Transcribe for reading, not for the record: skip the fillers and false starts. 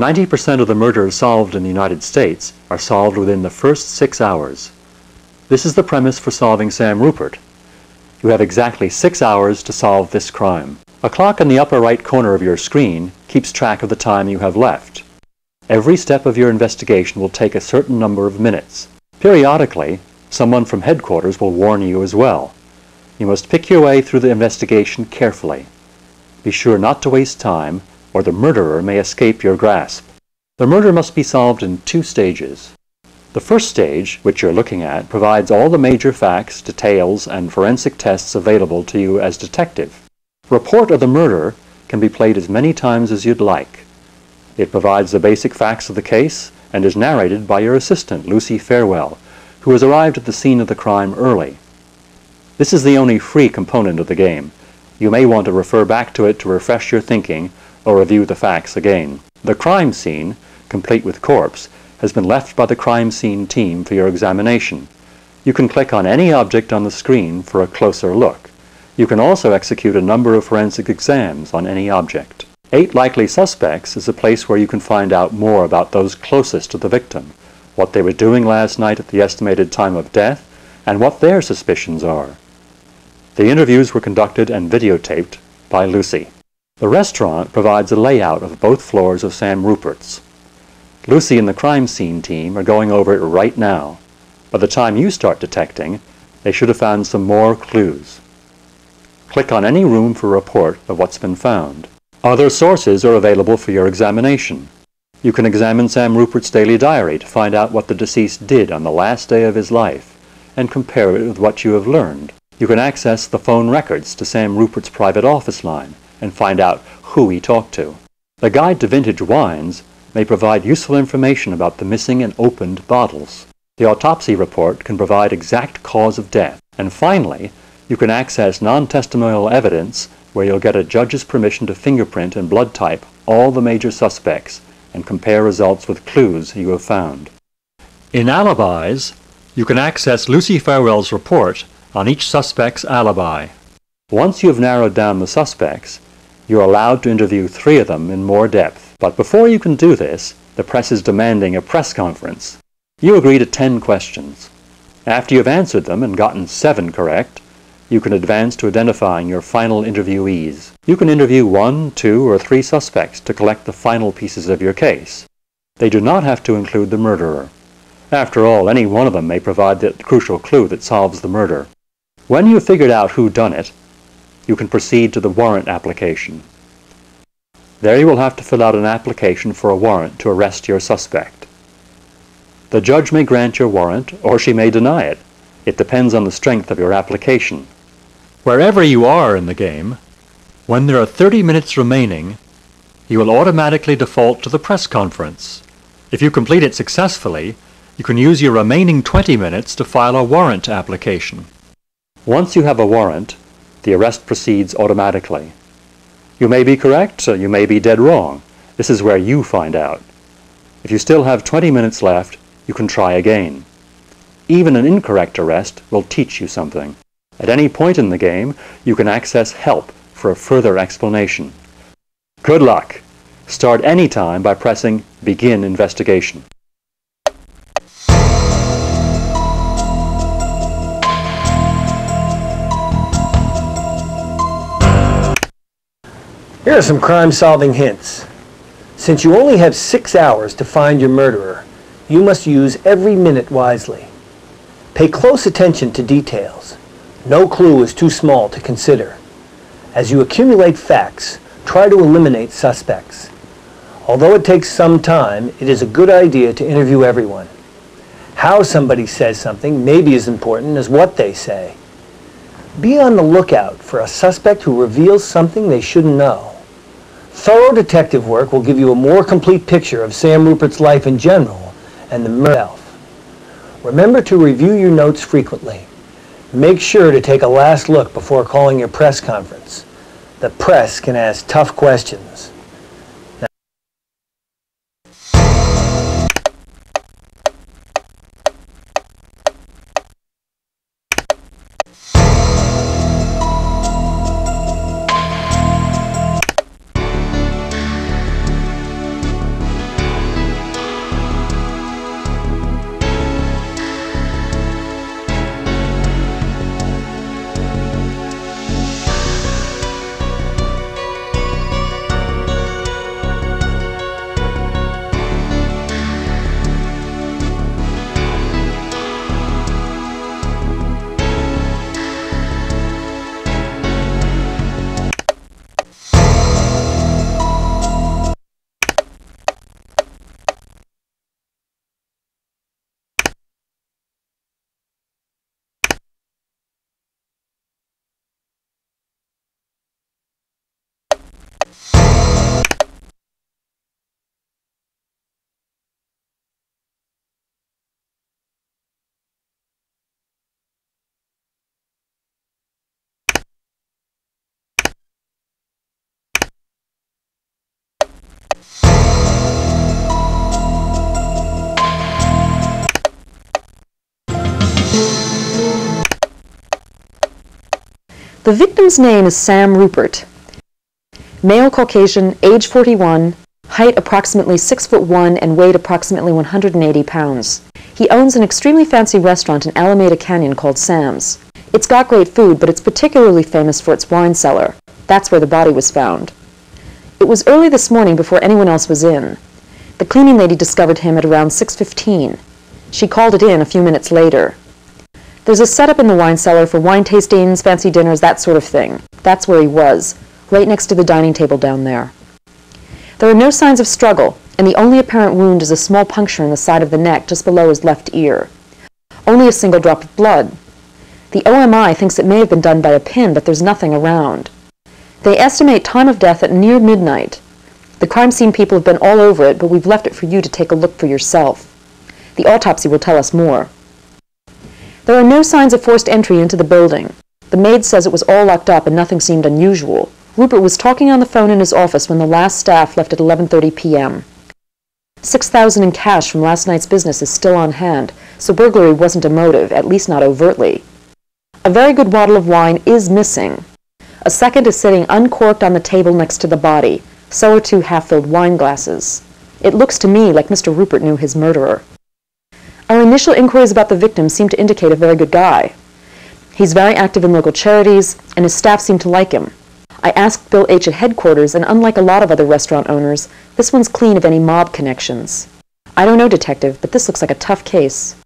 90% of the murders solved in the United States are solved within the first 6 hours. This is the premise for solving Sam Rupert. You have exactly 6 hours to solve this crime. A clock in the upper right corner of your screen keeps track of the time you have left. Every step of your investigation will take a certain number of minutes. Periodically, someone from headquarters will warn you as well. You must pick your way through the investigation carefully. Be sure not to waste time, or the murderer may escape your grasp. The murder must be solved in 2 stages. The first stage, which you're looking at, provides all the major facts, details, and forensic tests available to you as detective. Report of the murder can be played as many times as you'd like. It provides the basic facts of the case and is narrated by your assistant, Lucy Farewell, who has arrived at the scene of the crime early. This is the only free component of the game. You may want to refer back to it to refresh your thinking or review the facts again. The crime scene, complete with corpse, has been left by the crime scene team for your examination. You can click on any object on the screen for a closer look. You can also execute a number of forensic exams on any object. 8 Likely Suspects is a place where you can find out more about those closest to the victim, what they were doing last night at the estimated time of death, and what their suspicions are. The interviews were conducted and videotaped by Lucy. The restaurant provides a layout of both floors of Sam Rupert's. Lucy and the crime scene team are going over it right now. By the time you start detecting, they should have found some more clues. Click on any room for a report of what's been found. Other sources are available for your examination. You can examine Sam Rupert's daily diary to find out what the deceased did on the last day of his life and compare it with what you have learned. You can access the phone records to Sam Rupert's private office line and find out who he talked to. The Guide to Vintage Wines may provide useful information about the missing and opened bottles. The autopsy report can provide exact cause of death. And finally, you can access non-testimonial evidence where you'll get a judge's permission to fingerprint and blood type all the major suspects and compare results with clues you have found. In alibis, you can access Lucy Farewell's report on each suspect's alibi. Once you have narrowed down the suspects, you're allowed to interview 3 of them in more depth. But before you can do this, the press is demanding a press conference. You agree to 10 questions. After you've answered them and gotten 7 correct, you can advance to identifying your final interviewees. You can interview 1, 2, or 3 suspects to collect the final pieces of your case. They do not have to include the murderer. After all, any one of them may provide the crucial clue that solves the murder. When you've figured out who done it, you can proceed to the warrant application. There you will have to fill out an application for a warrant to arrest your suspect. The judge may grant your warrant, or she may deny it. It depends on the strength of your application. Wherever you are in the game, when there are 30 minutes remaining, you will automatically default to the press conference. If you complete it successfully, you can use your remaining 20 minutes to file a warrant application. Once you have a warrant, the arrest proceeds automatically. You may be correct, you may be dead wrong. This is where you find out. If you still have 20 minutes left, you can try again. Even an incorrect arrest will teach you something. At any point in the game, you can access help for a further explanation. Good luck! Start any time by pressing Begin Investigation. Here are some crime-solving hints. Since you only have 6 hours to find your murderer, you must use every minute wisely. Pay close attention to details. No clue is too small to consider. As you accumulate facts, try to eliminate suspects. Although it takes some time, it is a good idea to interview everyone. How somebody says something may be as important as what they say. Be on the lookout for a suspect who reveals something they shouldn't know. Thorough detective work will give you a more complete picture of Sam Rupert's life in general and the murder itself. Remember to review your notes frequently. Make sure to take a last look before calling your press conference. The press can ask tough questions. The victim's name is Sam Rupert. Male Caucasian, age 41, height approximately 6'1" and weight approximately 180 pounds. He owns an extremely fancy restaurant in Alameda Canyon called Sam's. It's got great food, but it's particularly famous for its wine cellar. That's where the body was found. It was early this morning before anyone else was in. The cleaning lady discovered him at around 6:15. She called it in a few minutes later. There's a setup in the wine cellar for wine tastings, fancy dinners, that sort of thing. That's where he was, right next to the dining table down there. There are no signs of struggle, and the only apparent wound is a small puncture in the side of the neck just below his left ear. Only a single drop of blood. The OMI thinks it may have been done by a pin, but there's nothing around. They estimate time of death at near midnight. The crime scene people have been all over it, but we've left it for you to take a look for yourself. The autopsy will tell us more. There are no signs of forced entry into the building. The maid says it was all locked up and nothing seemed unusual. Rupert was talking on the phone in his office when the last staff left at 11:30 p.m. $6,000 in cash from last night's business is still on hand, so burglary wasn't a motive, at least not overtly. A very good bottle of wine is missing. A second is sitting uncorked on the table next to the body, so are 2 half-filled wine glasses. It looks to me like Mr. Rupert knew his murderer. Our initial inquiries about the victim seem to indicate a very good guy. He's very active in local charities, and his staff seem to like him. I asked Bill H. at headquarters, and unlike a lot of other restaurant owners, this one's clean of any mob connections. I don't know, Detective, but this looks like a tough case.